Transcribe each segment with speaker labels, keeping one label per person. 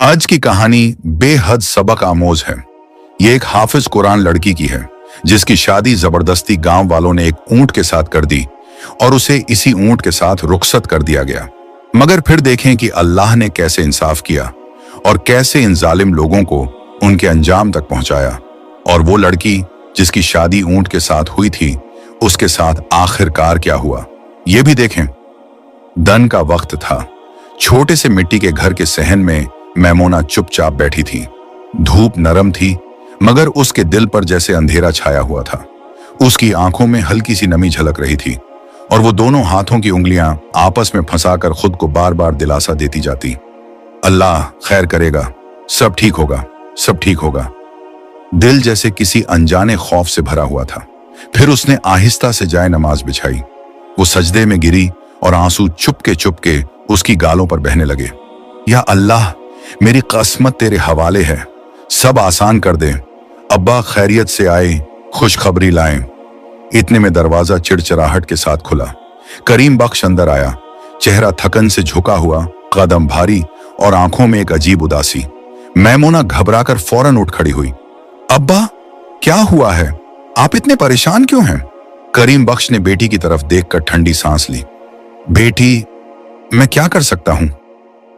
Speaker 1: आज की कहानी बेहद सबक आमोज है। ये एक हाफिज कुरान लड़की की है जिसकी शादी जबरदस्ती गांव वालों ने एक ऊंट के साथ कर दी और उसे इसी ऊंट के साथ रुखसत कर दिया गया। मगर फिर देखें कि अल्लाह ने कैसे इंसाफ किया और कैसे इन जालिम लोगों को उनके अंजाम तक पहुंचाया। और वो लड़की जिसकी शादी ऊंट के साथ हुई थी, उसके साथ आखिरकार क्या हुआ, ये भी देखें। दिन का वक्त था। छोटे से मिट्टी के घर के सहन में मैमोना चुपचाप बैठी थी। धूप नरम थी मगर उसके दिल पर जैसे अंधेरा छाया हुआ था। उसकी आंखों में हल्की सी नमी झलक रही थी और वो दोनों हाथों की उंगलियां आपस में फंसाकर खुद को बार बार दिलासा देती जाती, अल्लाह खैर करेगा, सब ठीक होगा, सब ठीक होगा। दिल जैसे किसी अनजाने खौफ से भरा हुआ था। फिर उसने आहिस्ता से जाए नमाज बिछाई। वो सजदे में गिरी और आंसू चुपके उसकी गालों पर बहने लगे। या अल्लाह, मेरी किस्मत तेरे हवाले है, सब आसान कर दे। अब्बा खैरियत से आए, खुशखबरी लाएं। इतने में दरवाजा चिड़चिड़ाहट के साथ खुला। करीम बख्श अंदर आया, चेहरा थकन से झुका हुआ, कदम भारी और आंखों में एक अजीब उदासी। मैमोना घबराकर फौरन उठ खड़ी हुई। अब्बा, क्या हुआ है? आप इतने परेशान क्यों हैं? करीम बख्श ने बेटी की तरफ देखकर ठंडी सांस ली। बेटी, मैं क्या कर सकता हूं?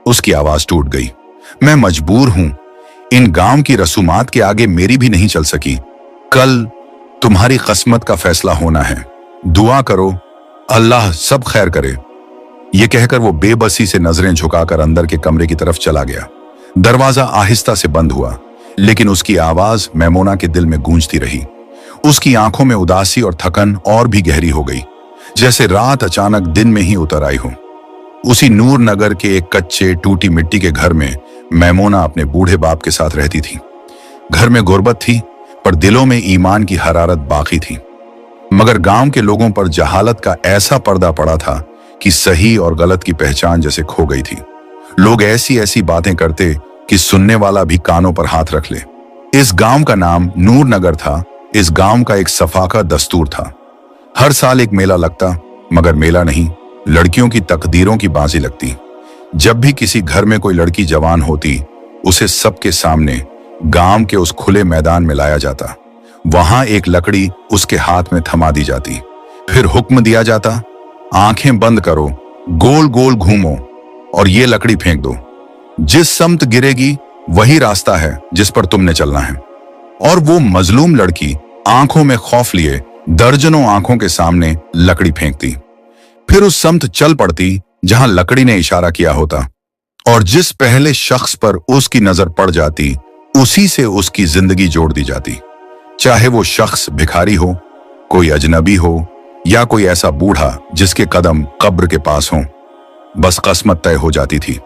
Speaker 1: उसकी आवाज टूट गई। मैं मजबूर हूं। इन गांव की रसूमात के आगे मेरी भी नहीं चल सकी। कल तुम्हारी किस्मत का फैसला होना है। दुआ करो, अल्लाह सब खैर करे। यह कहकर वो बेबसी से नजरें झुकाकर अंदर के कमरे की तरफ चला गया। दरवाजा आहिस्ता से बंद हुआ, लेकिन उसकी आवाज मैमोना के दिल में गूंजती रही। उसकी आंखों में उदासी और थकन और भी गहरी हो गई, जैसे रात अचानक दिन में ही उतर आई हो। उसी नूर नगर के एक कच्चे टूटी मिट्टी के घर में मैमोना अपने बूढ़े बाप के साथ रहती थी। घर में गुर्बत थी पर दिलों में ईमान की हरारत बाकी थी। मगर गांव के लोगों पर जहालत का ऐसा पर्दा पड़ा था कि सही और गलत की पहचान जैसे खो गई थी। लोग ऐसी ऐसी बातें करते कि सुनने वाला भी कानों पर हाथ रख ले। इस गांव का नाम नूर नगर था। इस गांव का एक सफाका दस्तूर था। हर साल एक मेला लगता, मगर मेला नहीं, लड़कियों की तकदीरों की बाजी लगती। जब भी किसी घर में कोई लड़की जवान होती, उसे सबके सामने गांव के उस खुले मैदान में लाया जाता। वहां एक लकड़ी उसके हाथ में थमा दी जाती। फिर हुक्म दिया जाता, आंखें बंद करो, गोल गोल घूमो और ये लकड़ी फेंक दो। जिस समत गिरेगी वही रास्ता है जिस पर तुमने चलना है। और वो मजलूम लड़की आंखों में खौफ लिए दर्जनों आंखों के सामने लकड़ी फेंकती। फिर उस समत चल पड़ती जहां लकड़ी ने इशारा किया होता, और जिस पहले शख्स पर उसकी नजर पड़ जाती, उसी से उसकी जिंदगी जोड़ दी जाती। चाहे वो शख्स भिखारी हो, कोई अजनबी हो, या कोई ऐसा बूढ़ा जिसके कदम कब्र के पास हो, बस किस्मत तय हो जाती थी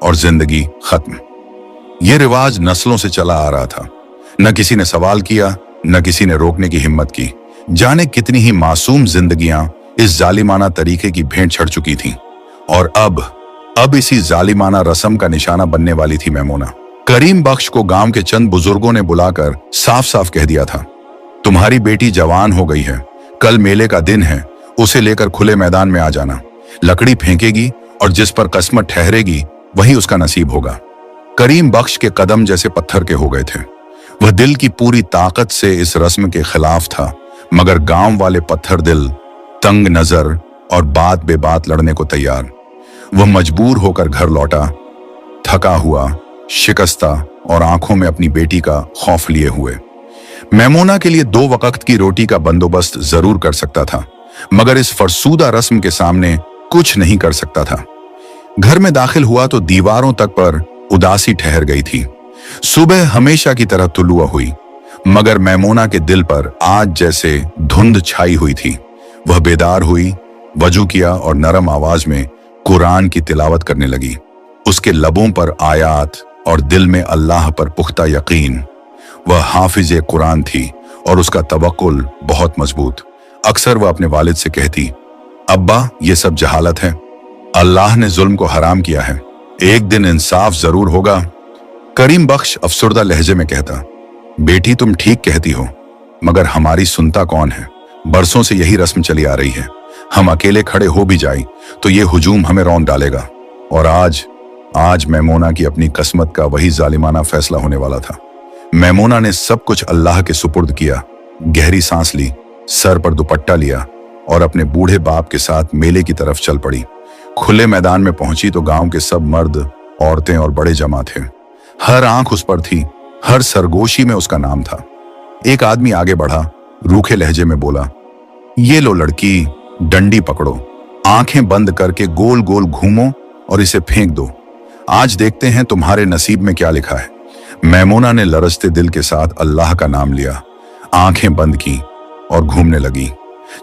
Speaker 1: और जिंदगी खत्म। यह रिवाज नस्लों से चला आ रहा था। न किसी ने सवाल किया, न किसी ने रोकने की हिम्मत की। जाने कितनी ही मासूम जिंदगियां इस जालिमाना तरीके की भेंट चढ़ चुकी थीं। और अब इसी जालिमाना रस्म का निशाना बनने वाली थी मैमोना। करीम बख्श को गांव के चंद बुजुर्गों ने बुलाकर साफ साफ कह दिया था, तुम्हारी बेटी जवान हो गई है, कल मेले का दिन है, उसे लेकर खुले मैदान में आ जाना। लकड़ी फेंकेगी और जिस पर किस्मत ठहरेगी वही उसका नसीब होगा। करीम बख्श के कदम जैसे पत्थर के हो गए थे। वह दिल की पूरी ताकत से इस रस्म के खिलाफ था, मगर गांव वाले पत्थर दिल, तंग नजर और बात बेबात लड़ने को तैयार। वह मजबूर होकर घर लौटा, थका हुआ, शिकस्ता और आंखों में अपनी बेटी का खौफ लिए हुए। मैमोना के लिए 2 वक्त की रोटी का बंदोबस्त जरूर कर सकता था, मगर इस फरसूदा रस्म के सामने कुछ नहीं कर सकता था। घर में दाखिल हुआ तो दीवारों तक पर उदासी ठहर गई थी। सुबह हमेशा की तरह तुलुआ हुई, मगर मैमोना के दिल पर आज जैसे धुंध छाई हुई थी। वह बेदार हुई, वजू किया और नरम आवाज में कुरान की तिलावत करने लगी। उसके लबों पर आयात और दिल में अल्लाह पर पुख्ता यकीन। वह हाफिज कुरान थी और उसका तवक्कुल बहुत मजबूत। अक्सर वह अपने वालिद से कहती, अब्बा, ये सब जहालत है, अल्लाह ने जुल्म को हराम किया है, एक दिन इंसाफ जरूर होगा। करीम बख्श अफसुर्दा लहजे में कहता, बेटी तुम ठीक कहती हो, मगर हमारी सुनता कौन है? बरसों से यही रस्म चली आ रही है। हम अकेले खड़े हो भी जाए तो ये हुजूम हमें रौंद डालेगा। और आज आज मैमूना की अपनी किस्मत का वही जालिमाना फैसला होने वाला था। मैमूना ने सब कुछ अल्लाह के सुपुर्द किया, गहरी सांस ली, सर पर दुपट्टा लिया और अपने बूढ़े बाप के साथ मेले की तरफ चल पड़ी। खुले मैदान में पहुंची तो गांव के सब मर्द, औरतें और बड़े जमा थे। हर आंख उस पर थी, हर सरगोशी में उसका नाम था। एक आदमी आगे बढ़ा, रूखे लहजे में बोला, ये लो लड़की, डंडी पकड़ो, आंखें बंद करके गोल गोल घूमो और इसे फेंक दो। आज देखते हैं तुम्हारे नसीब में क्या लिखा है। मैमूना ने लरजते दिल के साथ अल्लाह का नाम लिया, आंखें बंद की और घूमने लगी।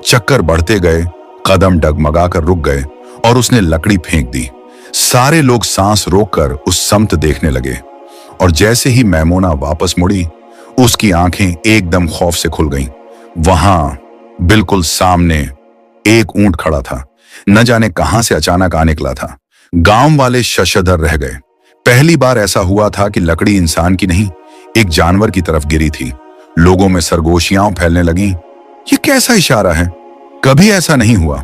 Speaker 1: चक्कर बढ़ते गए, कदम डगमगाकर रुक गए और उसने लकड़ी फेंक दी। सारे लोग सांस रोककर उस समत देखने लगे और जैसे ही मैमूना वापस मुड़ी, उसकी आंखें एकदम खौफ से खुल गईं। वहां बिल्कुल सामने एक ऊंट खड़ा था। न जाने कहां से अचानक आ निकला था। गांव वाले शशधर रह गए। पहली बार ऐसा हुआ था कि लकड़ी इंसान की नहीं, एक जानवर की तरफ गिरी थी। लोगों में सरगोशियां फैलने लगीं। ये कैसा इशारा है? कभी ऐसा नहीं हुआ।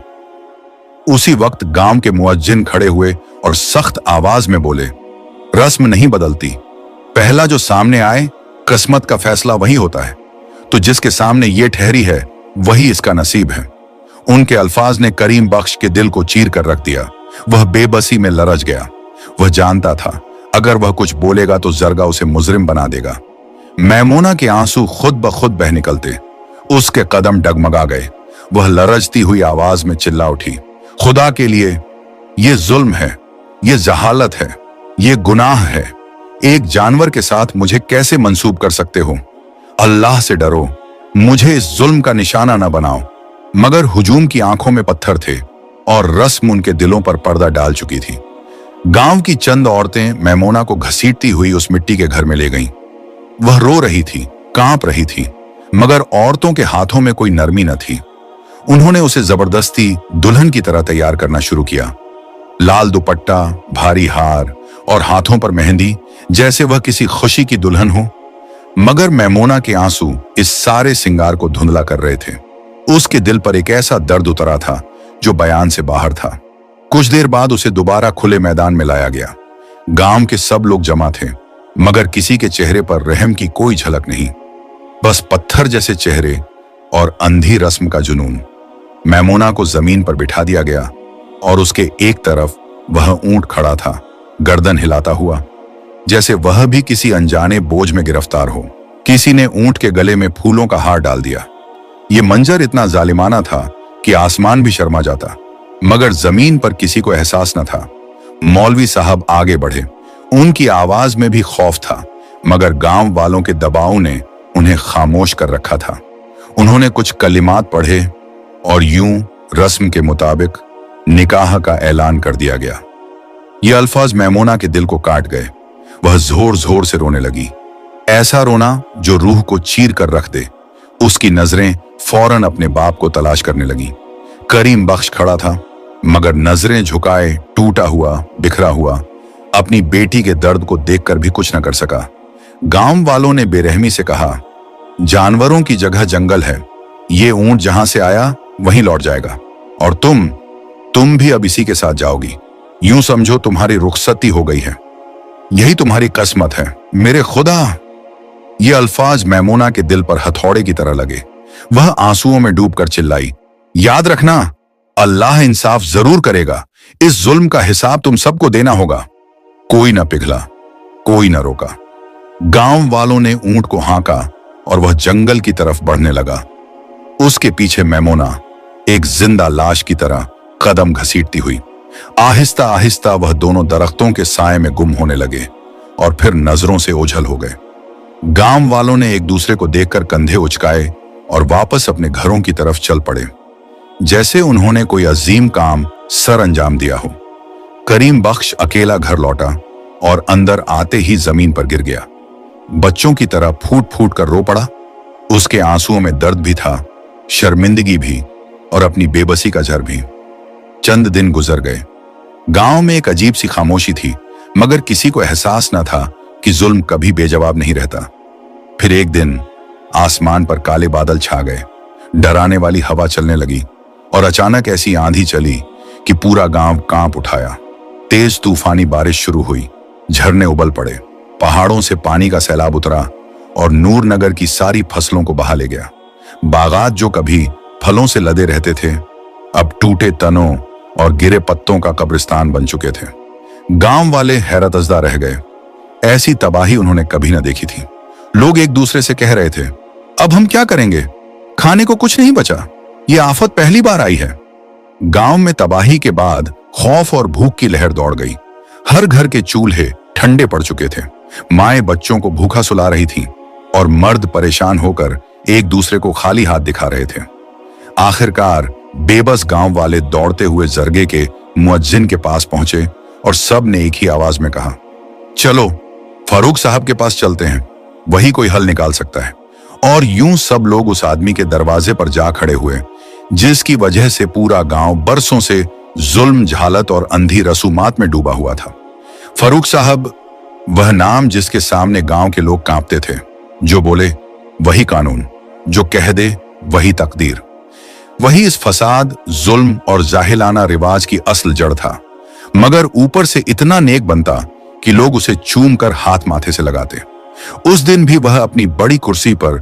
Speaker 1: उसी वक्त गांव के मुअज्जिन खड़े हुए और सख्त आवाज में बोले, रस्म नहीं बदलती, पहला जो सामने आए किस्मत का फैसला वही होता है। तो जिसके सामने ये ठहरी है वही इसका नसीब है। उनके अल्फाज ने करीम बख्श के दिल को चीर कर रख दिया। वह बेबसी में लरज गया। वह जानता था अगर वह कुछ बोलेगा तो जरगा उसे मुजरिम बना देगा। मैमूना के आंसू खुद ब खुद बह निकलते। उसके कदम डगमगा गए। वह लरजती हुई आवाज में चिल्ला उठी, खुदा के लिए, ये जुल्म है, ये जहालत है, ये गुनाह है। एक जानवर के साथ मुझे कैसे मंसूब कर सकते हो? अल्लाह से डरो, मुझे इस जुल्म का निशाना न बनाओ। मगर हुजूम की आंखों में पत्थर थे और रस्म उनके दिलों पर पर्दा डाल चुकी थी। गांव की चंद औरतें मैमूना को घसीटती हुई उस मिट्टी के घर में ले गईं। वह रो रही थी, कांप रही थी, मगर औरतों के हाथों में कोई नरमी न थी। उन्होंने उसे जबरदस्ती दुल्हन की तरह तैयार करना शुरू किया। लाल दुपट्टा, भारी हार और हाथों पर मेहंदी, जैसे वह किसी खुशी की दुल्हन हो। मगर मैमूना के आंसू इस सारे सिंगार को धुंधला कर रहे थे। उसके दिल पर एक ऐसा दर्द उतरा था जो बयान से बाहर था। कुछ देर बाद उसे दोबारा खुले मैदान में लाया गया। गांव के सब लोग जमा थे, मगर किसी के चेहरे पर रहम की कोई झलक नहीं, बस पत्थर जैसे चेहरे और अंधी रस्म का जुनून। मैमूना को जमीन पर बिठा दिया गया और उसके एक तरफ वह ऊंट खड़ा था, गर्दन हिलाता हुआ, जैसे वह भी किसी अनजाने बोझ में गिरफ्तार हो। किसी ने ऊंट के गले में फूलों का हार डाल दिया। ये मंजर इतना जालिमाना था कि आसमान भी शर्मा जाता, मगर जमीन पर किसी को एहसास न था। मौलवी साहब आगे बढ़े। उनकी आवाज में भी खौफ था, मगर गांव वालों के दबाव ने उन्हें खामोश कर रखा था। उन्होंने कुछ कलिमात पढ़े और यूं रस्म के मुताबिक निकाह का ऐलान कर दिया गया। ये अल्फाज मैमूना के दिल को काट गए। वह जोर जोर से रोने लगी, ऐसा रोना जो रूह को चीर कर रख दे। उसकी नजरें फौरन अपने बाप को तलाश करने लगी। करीम बख्श खड़ा था, मगर नजरें झुकाए, टूटा हुआ, बिखरा हुआ, अपनी बेटी के दर्द को देखकर भी कुछ न कर सका। गांव वालों ने बेरहमी से कहा, जानवरों की जगह जंगल है, ये ऊंट जहां से आया वहीं लौट जाएगा, और तुम भी अब इसी के साथ जाओगी। यूं समझो तुम्हारी रुखसती हो गई है, यही तुम्हारी किस्मत है। मेरे खुदा! ये अल्फाज मैमूना के दिल पर हथौड़े की तरह लगे। वह आंसुओं में डूबकर चिल्लाई, याद रखना, अल्लाह इंसाफ जरूर करेगा। इस जुल्म का हिसाब तुम सबको देना होगा। कोई न पिघला, कोई न रोका। गांव वालों ने ऊंट को हाँका और वह जंगल की तरफ बढ़ने लगा। उसके पीछे मैमूना एक जिंदा लाश की तरह कदम घसीटती हुई। आहिस्ता आहिस्ता वह दोनों दरख्तों के साए में गुम होने लगे और फिर नजरों से ओझल हो गए। गांव वालों ने एक दूसरे को देखकर कंधे उचकाए और वापस अपने घरों की तरफ चल पड़े, जैसे उन्होंने कोई अजीम काम सर अंजाम दिया हो। करीम बख्श अकेला घर लौटा और अंदर आते ही जमीन पर गिर गया। बच्चों की तरह फूट फूट कर रो पड़ा। उसके आंसुओं में दर्द भी था, शर्मिंदगी भी और अपनी बेबसी का झर भी। चंद दिन गुजर गए। गांव में एक अजीब सी खामोशी थी, मगर किसी को एहसास न था कि जुल्म कभी बेजवाब नहीं रहता। फिर एक दिन आसमान पर काले बादल छा गए, डराने वाली हवा चलने लगी और अचानक ऐसी आंधी चली कि पूरा गांव कांप उठाया। तेज तूफानी बारिश शुरू हुई, झरने उबल पड़े, पहाड़ों से पानी का सैलाब उतरा और नूर नगर की सारी फसलों को बहा ले गया। बागात जो कभी फलों से लदे रहते थे, अब टूटे तनों और गिरे पत्तों का कब्रिस्तान बन चुके थे। गांव वाले हैरतजदा रह गए। ऐसी तबाही उन्होंने कभी न देखी थी। लोग एक दूसरे से कह रहे थे, अब हम क्या करेंगे? खाने को कुछ नहीं बचा। ये आफत पहली बार आई है। गांव में तबाही के बाद खौफ और भूख की लहर दौड़ गई। हर घर के चूल्हे ठंडे पड़ चुके थे। माएं बच्चों को भूखा सुला रही थीं और मर्द परेशान होकर एक दूसरे को खाली हाथ दिखा रहे थे। आखिरकार बेबस गांव वाले दौड़ते हुए जरगे के मुअज्जिन के पास पहुंचे और सब ने एक ही आवाज में कहा, चलो फारूक साहब के पास चलते हैं, वही कोई हल निकाल सकता है। और यूं सब लोग उस आदमी के दरवाजे पर जा खड़े हुए जिसकी वजह से पूरा गांव बरसों से जुल्म, झालत और अंधी रसूमात में डूबा हुआ था। फारूक साहब, वह नाम जिसके सामने गांव के लोग कांपते थे। जो बोले वही कानून, जो कह दे वही तकदीर। वही इस फसाद, जुल्म और जाहिलाना रिवाज की असल जड़ था, मगर ऊपर से इतना नेक बनता कि लोग उसे चूम कर हाथ माथे से लगाते। उस दिन भी वह अपनी बड़ी कुर्सी पर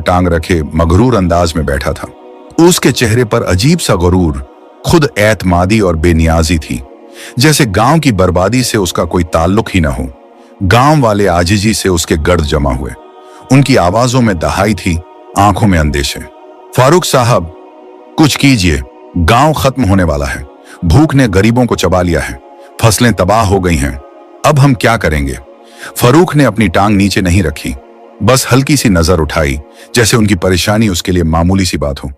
Speaker 1: टांग रखे मगरूर अंदाज में बैठा था। उसके चेहरे पर अजीब सा गुरूर, खुद एतमादी और बेनियाजी थी, जैसे गांव की बर्बादी से उसका कोई ताल्लुक ही न हो। गांव वाले आजिजी से उसके गर्द जमा हुए। उनकी आवाजों में दहाई थी, आंखों में अंदेशे। फारूक साहब, कुछ कीजिए, गांव खत्म होने वाला है। भूख ने गरीबों को चबा लिया है, फसलें तबाह हो गई हैं। अब हम क्या करेंगे? फारूक ने अपनी टांग नीचे नहीं रखी, बस हल्की सी नजर उठाई, जैसे उनकी परेशानी उसके लिए मामूली सी बात हो।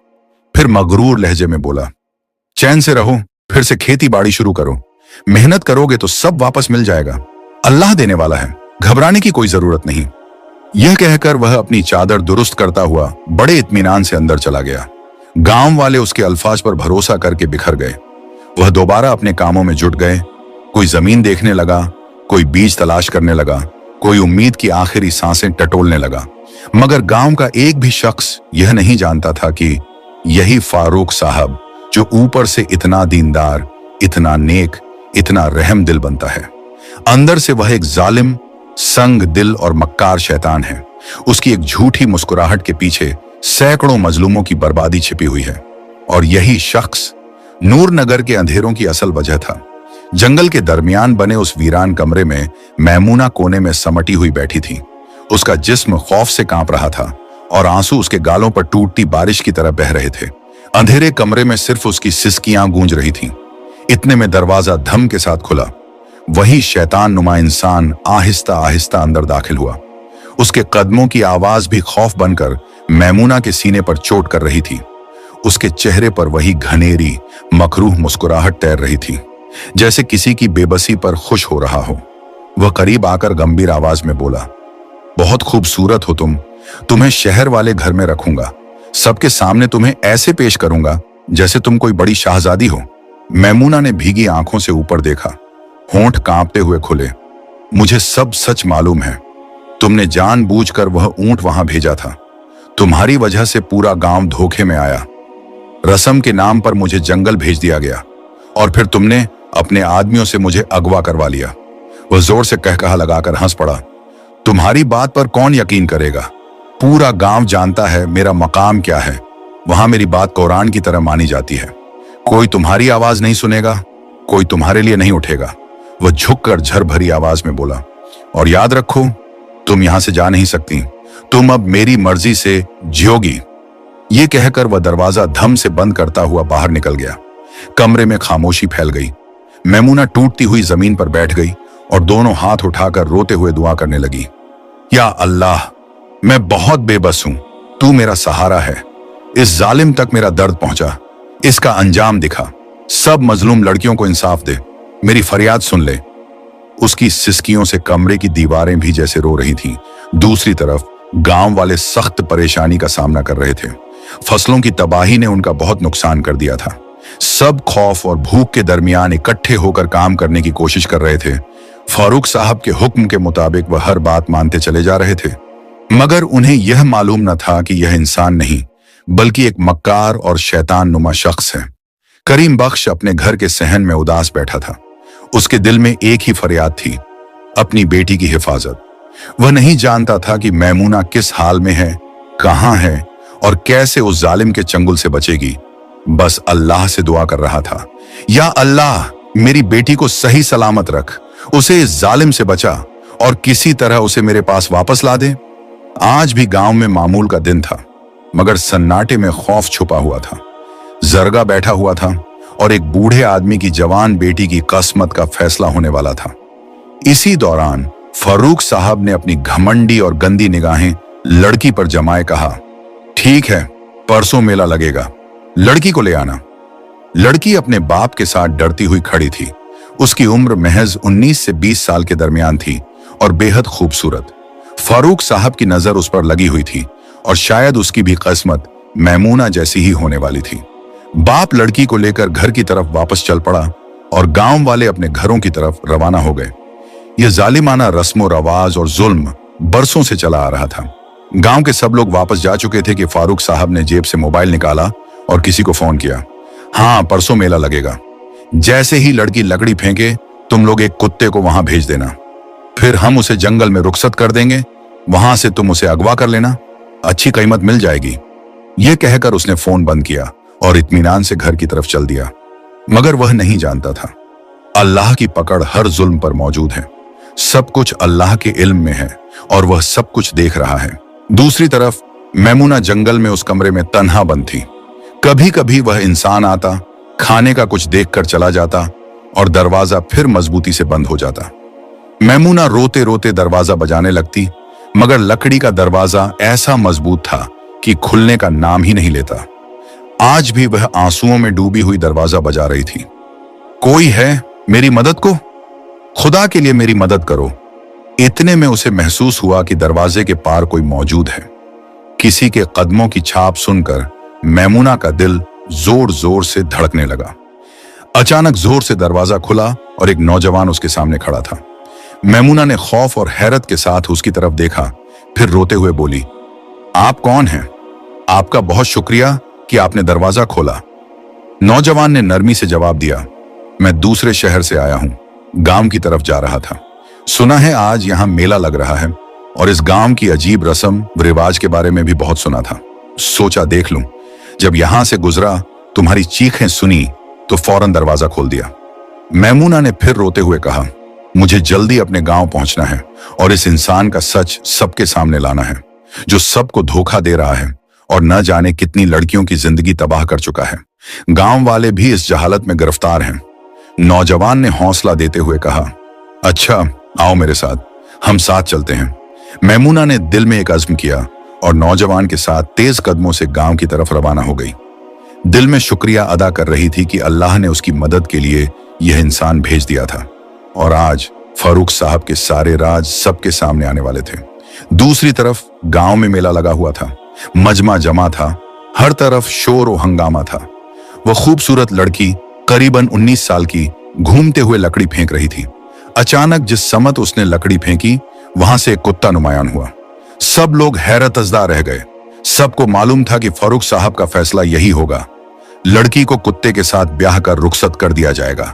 Speaker 1: फिर मगरूर लहजे में बोला, चैन से रहो, फिर से खेती बाड़ी शुरू करो। मेहनत करोगे तो सब वापस मिल जाएगा। अल्लाह देने वाला है, घबराने की कोई जरूरत नहीं। यह कहकर वह अपनी चादर दुरुस्त करता हुआ बड़े इत्मीनान से अंदर चला गया। गांव वाले उसके अल्फाज पर भरोसा करके बिखर गए। वह दोबारा अपने कामों में जुट गए। कोई जमीन देखने लगा, कोई बीज तलाश करने लगा, कोई उम्मीद की आखिरी सांसें टटोलने लगा। मगर गांव का एक भी शख्स यह नहीं जानता था कि यही फारूक साहब, जो ऊपर से इतना दीनदार, इतना नेक, इतना रहम दिल बनता है, अंदर से वह एक जालिम, संग दिल और मक्कार शैतान है। उसकी एक झूठी मुस्कुराहट के पीछे सैकड़ों मजलूमों की बर्बादी छिपी हुई है। और यही शख्स नूर नगर के अंधेरों की असल वजह था। जंगल के दरमियान बने उस वीरान कमरे में मैमूना कोने में समटी हुई बैठी थी। उसका जिस्म खौफ से कांप रहा था और आंसू उसके गालों पर टूटती बारिश की तरह बह रहे थे। अंधेरे कमरे में सिर्फ उसकी सिसकियां गूंज रही थीं। इतने में दरवाजा धम के साथ खुला। वही शैतान नुमा इंसान आहिस्ता आहिस्ता अंदर दाखिल हुआ। उसके कदमों की आवाज भी खौफ बनकर मैमूना के सीने पर चोट कर रही थी। उसके चेहरे पर वही घनेरी, मकरूह मुस्कुराहट तैर रही थी, जैसे किसी की बेबसी पर खुश हो रहा हो। वह करीब आकर गंभीर आवाज में बोला, बहुत खूबसूरत हो तुम। तुम्हें शहर वाले घर में रखूंगा। सबके सामने तुम्हें ऐसे पेश करूंगा जैसे तुम कोई बड़ी शाहजादी हो। मैमूना ने भीगी आंखों से ऊपर देखा, होंठ कांपते हुए खुले। मुझे सब सच मालूम है। तुमने जानबूझकर वह ऊंट वहां भेजा था। तुम्हारी वजह से पूरा गांव धोखे में आया। रस्म के नाम पर मुझे जंगल भेज दिया गया और फिर तुमने अपने आदमियों से मुझे अगवा करवा लिया। वह जोर से कहकहा लगाकर हंस पड़ा। तुम्हारी बात पर कौन यकीन करेगा? पूरा गांव जानता है मेरा मकाम क्या है। वहां मेरी बात कुरान की तरह मानी जाती है। कोई तुम्हारी आवाज नहीं सुनेगा, कोई तुम्हारे लिए नहीं उठेगा। वह झुककर झर भरी आवाज में बोला, और याद रखो, तुम यहां से जा नहीं सकती। तुम अब मेरी मर्जी से जियोगी। ये कहकर वह दरवाजा धम से बंद करता हुआ बाहर निकल गया। कमरे में खामोशी फैल गई। मैमूना टूटती हुई जमीन पर बैठ गई और दोनों हाथ उठाकर रोते हुए दुआ करने लगी। या अल्लाह, मैं बहुत बेबस हूं, तू मेरा सहारा है। इस जालिम तक मेरा दर्द पहुंचा, इसका अंजाम दिखा। सब मजलूम लड़कियों को इंसाफ दे, मेरी फरियाद सुन ले। उसकी सिसकियों से कमरे की दीवारें भी जैसे रो रही थीं। दूसरी तरफ गांव वाले सख्त परेशानी का सामना कर रहे थे। फसलों की तबाही ने उनका बहुत नुकसान कर दिया था। सब खौफ और भूख के दरमियान इकट्ठे होकर काम करने की कोशिश कर रहे थे। फारूक साहब के हुक्म के मुताबिक वह हर बात मानते चले जा रहे थे, मगर उन्हें यह मालूम न था कि यह इंसान नहीं, बल्कि एक मक्कार और शैतान नुमा शख्स है। करीम बख्श अपने घर के सहन में उदास बैठा था। उसके दिल में एक ही फरियाद थी, अपनी बेटी की हिफाजत। वह नहीं जानता था कि मैमूना किस हाल में है, कहां है और कैसे उस जालिम के चंगुल से बचेगी। बस अल्लाह से दुआ कर रहा था, या अल्लाह, मेरी बेटी को सही सलामत रख, उसे इस जालिम से बचा और किसी तरह उसे मेरे पास वापस ला दे। आज भी गांव में मामूल का दिन था, मगर सन्नाटे में खौफ छुपा हुआ था। जरगा बैठा हुआ था और एक बूढ़े आदमी की जवान बेटी की किस्मत का फैसला होने वाला था। इसी दौरान फारूक साहब ने अपनी घमंडी और गंदी निगाहें लड़की पर जमाए कहा, ठीक है, परसों मेला लगेगा, लड़की को ले आना। लड़की अपने बाप के साथ डरती हुई खड़ी थी। उसकी उम्र महज 19 से 20 साल के दरमियान थी और बेहद खूबसूरत। फारूक साहब की नजर उस पर लगी हुई थी और शायद उसकी भी किस्मत मैमूना जैसी ही होने वाली थी। बाप लड़की को लेकर घर की तरफ वापस चल पड़ा और गांव वाले अपने घरों की तरफ रवाना हो गए। यह जालिमाना रस्मो रवाज और जुल्म बरसों से चला आ रहा था। गांव के सब लोग वापस जा चुके थे कि फारूक साहब ने जेब से मोबाइल निकाला और किसी को फोन किया। हाँ, परसों मेला लगेगा, जैसे ही लड़की लकड़ी फेंके तुम लोग एक कुत्ते को वहां भेज देना, फिर हम उसे जंगल में रुखसत कर देंगे, वहां से तुम उसे अगवा कर लेना, अच्छी कीमत मिल जाएगी। यह कहकर उसने फोन बंद किया और इत्मीनान से घर की तरफ चल दिया। मगर वह नहीं जानता था, अल्लाह की पकड़ हर जुल्म पर मौजूद है। सब कुछ अल्लाह के इल्म में है और वह सब कुछ देख रहा है। दूसरी तरफ मैमूना जंगल में उस कमरे में तन्हा बंद थी। कभी कभी वह इंसान आता, खाने का कुछ देखकर चला जाता और दरवाजा फिर मजबूती से बंद हो जाता। मैमूना रोते रोते दरवाजा बजाने लगती, मगर लकड़ी का दरवाजा ऐसा मजबूत था कि खुलने का नाम ही नहीं लेता। आज भी वह आंसुओं में डूबी हुई दरवाजा बजा रही थी। कोई है, मेरी मदद को, खुदा के लिए मेरी मदद करो। इतने में उसे महसूस हुआ कि दरवाजे के पार कोई मौजूद है। किसी के कदमों की छाप सुनकर मैमूना का दिल जोर जोर से धड़कने लगा। अचानक जोर से दरवाजा खुला और एक नौजवान उसके सामने खड़ा था। मैमूना ने खौफ और हैरत के साथ उसकी तरफ देखा, फिर रोते हुए बोली, आप कौन हैं? आपका बहुत शुक्रिया कि आपने दरवाजा खोला। नौजवान ने नरमी से जवाब दिया, मैं दूसरे शहर से आया हूं, गांव की तरफ जा रहा था। सुना है आज यहां मेला लग रहा है और इस गांव की अजीब रस्म रिवाज के बारे में भी बहुत सुना था। सोचा देख लूं। जब यहां से गुजरा, तुम्हारी चीखें सुनी तो फौरन दरवाजा खोल दिया। मैमूना ने फिर रोते हुए कहा, मुझे जल्दी अपने गांव पहुंचना है और इस इंसान का सच सबके सामने लाना है, जो सबको धोखा दे रहा है और न जाने कितनी लड़कियों की जिंदगी तबाह कर चुका है। गांव वाले भी इस जहालत में गिरफ्तार हैं। नौजवान ने हौसला देते हुए कहा, अच्छा, आओ मेरे साथ, हम साथ चलते हैं। मैमूना ने दिल में एक अज़्म किया और नौजवान के साथ तेज कदमों से गांव की तरफ रवाना हो गई। दिल में शुक्रिया अदा कर रही थी कि अल्लाह ने उसकी मदद के लिए यह इंसान भेज दिया था और आज फारूक साहब के सारे राज सबके सामने आने वाले थे। दूसरी तरफ गांव में मेला लगा हुआ था। मजमा जमा था, हर तरफ शोर और हंगामा था। वह खूबसूरत लड़की करीबन 19 साल की घूमते हुए लकड़ी फेंक रही थी। अचानक जिस समत उसने लकड़ी फेंकी, वहां से एक कुत्ता नुमायान हुआ। सब लोग हैरतजदा रह गए। सबको मालूम था कि फारूक साहब का फैसला यही होगा, लड़की को कुत्ते के साथ ब्याह कर रुखसत कर दिया जाएगा।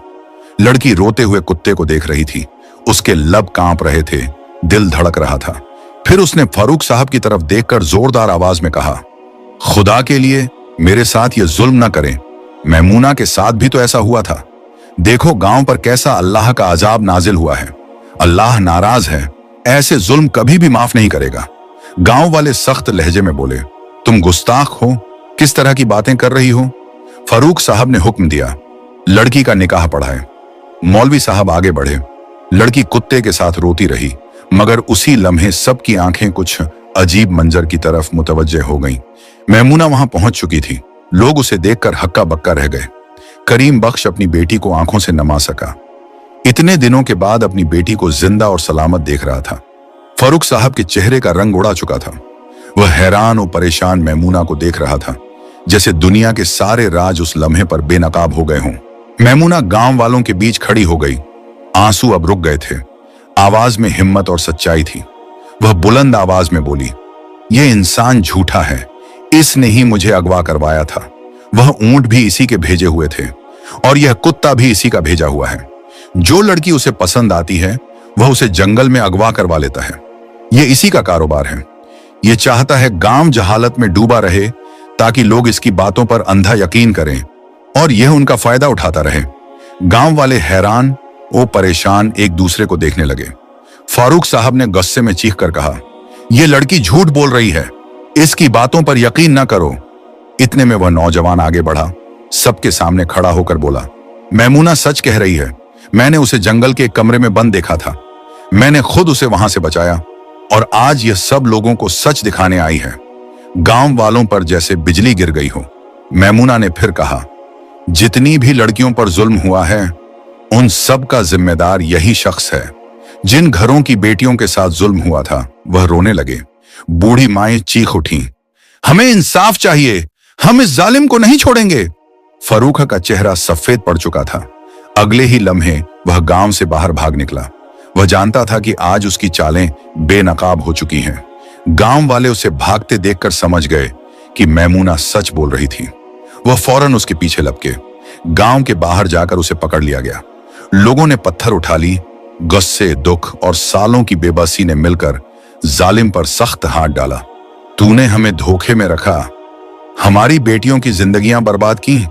Speaker 1: लड़की रोते हुए कुत्ते को देख रही थी। उसके लब कांप रहे थे, दिल धड़क रहा था। फिर उसने फारूक साहब की तरफ देखकर जोरदार आवाज में कहा, खुदा के लिए मेरे साथ ये जुल्म न करें, मैमूना के साथ भी तो ऐसा हुआ था। देखो गांव पर कैसा अल्लाह का अजाब नाजिल हुआ है। अल्लाह नाराज है, ऐसे जुल्म कभी भी माफ नहीं करेगा। गांव वाले सख्त लहजे में बोले, तुम गुस्ताख हो, किस तरह की बातें कर रही हो? फारूक साहब ने हुक्म दिया, लड़की का निकाह पढ़ाए। मौलवी साहब आगे बढ़े। लड़की कुत्ते के साथ रोती रही, मगर उसी लम्हे सबकी आंखें कुछ अजीब मंजर की तरफ मुतवज्जे हो गईं। मैमूना वहां पहुंच चुकी थी। लोग उसे देखकर हक्का बक्का रह गए। करीम बख्श अपनी बेटी को आंखों से नमा सका। इतने दिनों के बाद अपनी बेटी को जिंदा और सलामत देख रहा था। फारूक साहब के चेहरे का रंग उड़ा चुका था। वह हैरान और परेशान मैमूना को देख रहा था, जैसे दुनिया के सारे राज उस लम्हे पर बेनकाब हो गए हों। मैमूना गांव वालों के बीच खड़ी हो गई। आंसू अब रुक गए थे। आवाज में हिम्मत और सच्चाई थी। वह बुलंद आवाज में बोली, यह इंसान झूठा है, इसने ही मुझे अगवा करवाया था। वह ऊंट भी इसी के भेजे हुए थे और यह कुत्ता भी इसी का भेजा हुआ है। जो लड़की उसे पसंद आती है वह उसे जंगल में अगवा करवा लेता है। ये इसी का कारोबार है। ये चाहता है गांव जहालत में डूबा रहे ताकि लोग इसकी बातों पर अंधा यकीन करें और यह उनका फायदा उठाता रहे। गांव वाले हैरान और परेशान एक दूसरे को देखने लगे। फारूक साहब ने गुस्से में चीख कर कहा, यह लड़की झूठ बोल रही है, इसकी बातों पर यकीन ना करो। इतने में वह नौजवान आगे बढ़ा, सबके सामने खड़ा होकर बोला, मैमूना सच कह रही है। मैंने उसे जंगल के एक कमरे में बंद देखा था। मैंने खुद उसे वहां से बचाया और आज यह सब लोगों को सच दिखाने आई है। गांव वालों पर जैसे बिजली गिर गई हो। मैमूना ने फिर कहा, जितनी भी लड़कियों पर जुल्म हुआ है उन सब का जिम्मेदार यही शख्स है। जिन घरों की बेटियों के साथ जुल्म हुआ था वह रोने लगे। बूढ़ी माएं चीख उठी, हमें इंसाफ चाहिए, हम इस जालिम को नहीं छोड़ेंगे। फरूखा का चेहरा सफेद पड़ चुका था। अगले ही लम्हे वह गांव से बाहर भाग निकला। वह जानता था कि आज उसकी चालें बेनकाब हो चुकी हैं। गांव वाले उसे भागते देखकर समझ गए कि मैमूना सच बोल रही थी। वह फौरन उसके पीछे लपके। गांव के बाहर जाकर उसे पकड़ लिया गया। लोगों ने पत्थर उठा ली। गुस्से, दुख और सालों की बेबसी ने मिलकर जालिम पर सख्त हाथ डाला। तूने हमें धोखे में रखा, हमारी बेटियों की जिंदगियां बर्बाद की,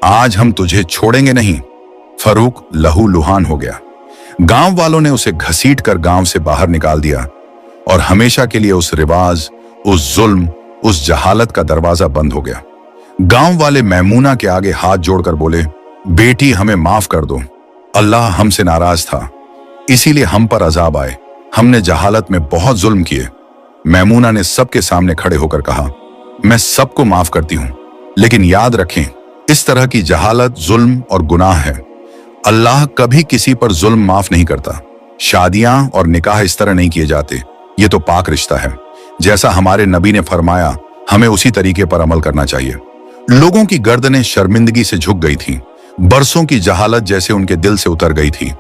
Speaker 1: आज हम तुझे छोड़ेंगे नहीं। फरूक लहू लुहान हो गया। गांव वालों ने उसे घसीट कर गांव से बाहर निकाल दिया और हमेशा के लिए उस रिवाज, उस जुल्म, उस जहालत का दरवाजा बंद हो गया। गांव वाले मैमूना के आगे हाथ जोड़कर बोले, बेटी हमें माफ कर दो, अल्लाह हमसे नाराज था, इसीलिए हम पर अजाब आए। हमने जहालत में बहुत जुल्म किए। मैमूना ने सबके सामने खड़े होकर कहा, मैं सबको माफ करती हूं, लेकिन याद रखें, इस तरह की जहालत, जुल्म और गुनाह है। अल्लाह कभी किसी पर जुल्म माफ नहीं करता। शादियां और निकाह इस तरह नहीं किए जाते। ये तो पाक रिश्ता है। जैसा हमारे नबी ने फरमाया, हमें उसी तरीके पर अमल करना चाहिए। लोगों की गर्दनें शर्मिंदगी से झुक गई थीं। बरसों की जहालत जैसे उनके दिल से उतर गई थी।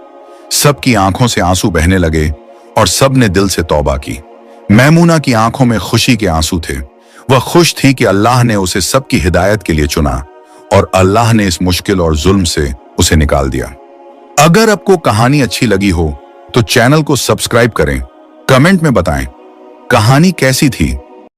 Speaker 1: सबकी आंखों से आंसू बहने लगे और सब ने दिल से तौबा की। मैमूना की आंखों में खुशी के आंसू थे। वह खुश थी कि अल्लाह ने उसे सबकी हिदायत के लिए चुना और अल्लाह ने इस मुश्किल और जुल्म से उसे निकाल दिया। अगर आपको कहानी अच्छी लगी हो तो चैनल को सब्सक्राइब करें, कमेंट में बताएं कहानी कैसी थी।